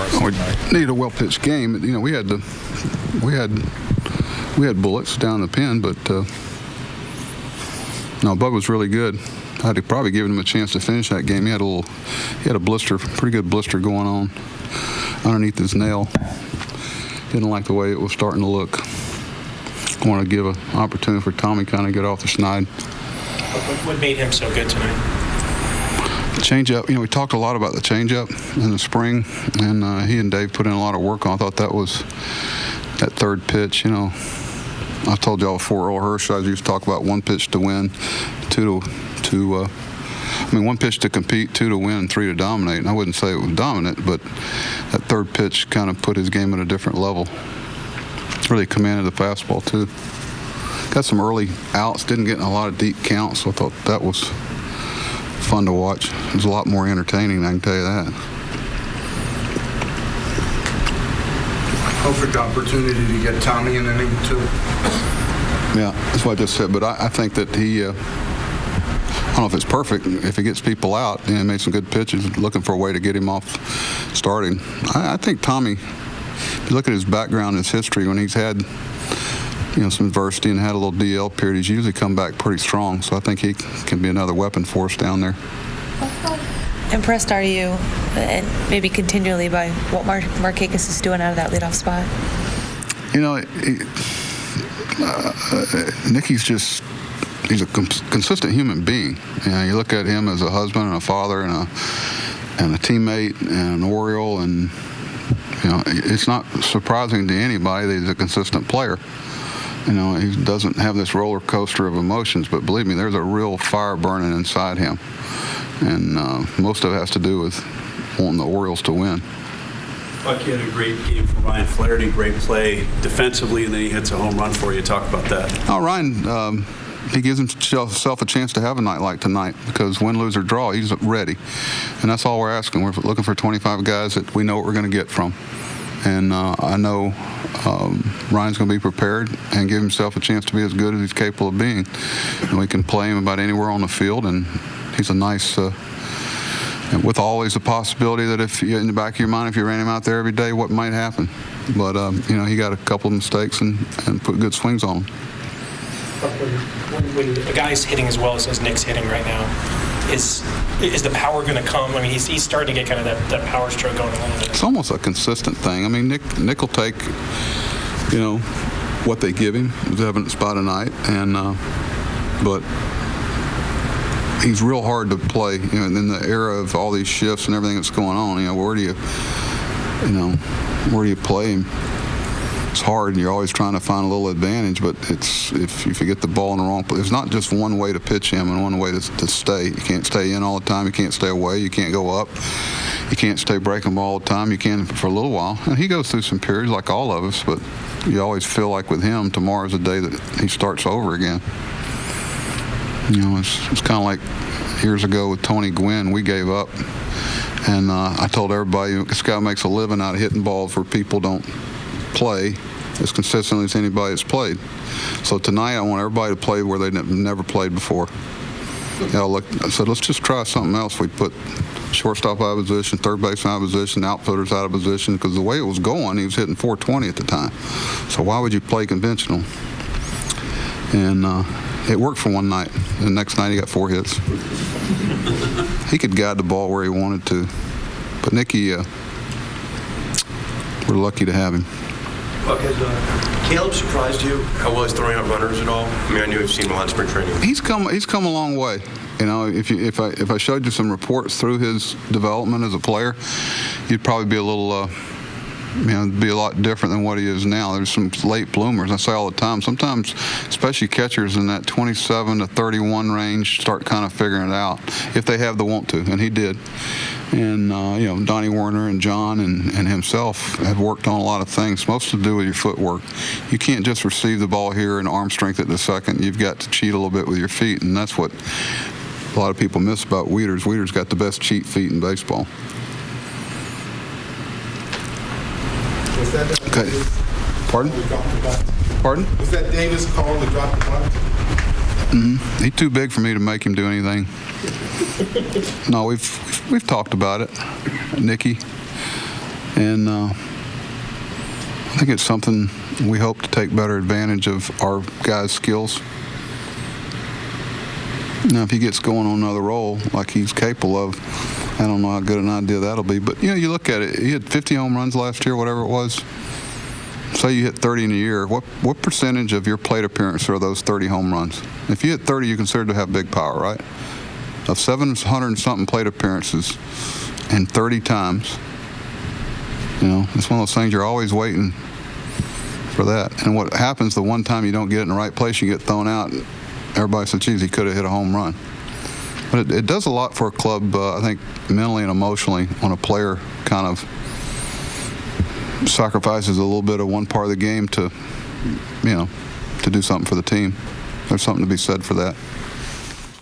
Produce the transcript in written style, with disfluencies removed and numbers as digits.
us We tonight. needed a well-pitched game. You know, we had bullets down the pen, but no, Bud was really good. I'd have probably given him a chance to finish that game. He had a blister, pretty good blister going on underneath his nail. Didn't like the way it was starting to look. Want to give an opportunity for Tommy kind of get off the schneid. What made him so good tonight? Changeup, you know, we talked a lot about the changeup in the spring, and he and Dave put in a lot of work on. I thought that was that third pitch. You know, I told y'all before Earl Hirsch, I used to talk about one pitch to win, one pitch to compete, two to win, three to dominate. And I wouldn't say it was dominant, but that third pitch kind of put his game at a different level. Really commanded the fastball too. Got some early outs, didn't get in a lot of deep counts, so I thought that was fun to watch. It was a lot more entertaining, I can tell you that. Perfect opportunity to get Tommy in inning two. Yeah, that's what I just said, but I think that he, I don't know if it's perfect. If he gets people out, he made some good pitches, looking for a way to get him off starting. I think Tommy, if you look at his background, his history, when he's had some adversity and had a little DL period, he's usually come back pretty strong. So I think he can be another weapon for us down there. Impressed are you, and maybe continually, by what Markakis is doing out of that leadoff spot? You know, Nicky's he's a consistent human being. You know, you look at him as a husband and a father and a teammate and an Oriole, and it's not surprising to anybody that he's a consistent player. You know, he doesn't have this roller coaster of emotions, but believe me, there's a real fire burning inside him. And most of it has to do with wanting the Orioles to win. Buck, you had a great game from Ryan Flaherty, great play defensively, and then he hits a home run for you. Talk about that. Oh, Ryan, he gives himself a chance to have a night like tonight because win, lose, or draw, he's ready. And that's all we're asking. We're looking for 25 guys that we know what we're going to get from. And I know Ryan's going to be prepared and give himself a chance to be as good as he's capable of being. And we can play him about anywhere on the field, and he's a nice, with always the possibility that if you in the back of your mind, if you ran him out there every day, what might happen. But, he got a couple of mistakes and put good swings on them. When a guy's hitting as well as Nick's hitting right now, is the power going to come? I mean, he's starting to get kind of that power stroke going a little bit. It's almost a consistent thing. I mean, Nick will take, what they give him. He's having a spot a night, and but he's real hard to play. In the era of all these shifts and everything that's going on, where do you play him? It's hard, and you're always trying to find a little advantage, but it's if you get the ball in the wrong place. There's not just one way to pitch him and one way to stay. You can't stay in all the time. You can't stay away. You can't go up. You can't stay breaking ball all the time. You can for a little while. And he goes through some periods like all of us, but you always feel like with him, tomorrow's the day that he starts over again. It's kind of like years ago with Tony Gwynn, we gave up. And I told everybody, this guy makes a living out of hitting balls where people don't play as consistently as anybody that's played. So tonight I want everybody to play where they've never played before. I said, let's just try something else. We put shortstop out of position, third base out of position, outfielders out of position, because the way it was going, he was hitting 420 at the time. So why would you play conventional? And it worked for one night. The next night he got 4 hits. He could guide the ball where he wanted to. But Nicky, we're lucky to have him. Has Caleb surprised you how well he's throwing out runners at all? I mean, I knew we've seen him a lot in spring training. He's come a long way. If I showed you some reports through his development as a player, you'd probably be a little, be a lot different than what he is now. There's some late bloomers. I say all the time. Sometimes, especially catchers in that 27 to 31 range, start kind of figuring it out if they have the want to, and he did. And, Donnie Warner and John and himself have worked on a lot of things, most to do with your footwork. You can't just receive the ball here and arm strength at the second. You've got to cheat a little bit with your feet, and that's what a lot of people miss about Wieters. Wieters got the best cheat feet in baseball. Was that Okay. Pardon? Pardon? Was that Davis call to drop the bunt? He's too big for me to make him do anything. No, we've talked about it, Nicky. And I think it's something we hope to take better advantage of our guys' skills. Now, if he gets going on another role like he's capable of, I don't know how good an idea that'll be. But, you look at it. He had 50 home runs last year, whatever it was. Say you hit 30 in a year. What percentage of your plate appearance are those 30 home runs? If you hit 30, you're considered to have big power, right? Of 700-something plate appearances and 30 times, it's one of those things you're always waiting for that. And what happens the one time you don't get it in the right place, you get thrown out. Everybody says, geez, he could have hit a home run. But it does a lot for a club, I think, mentally and emotionally when a player kind of sacrifices a little bit of one part of the game to do something for the team. There's something to be said for that.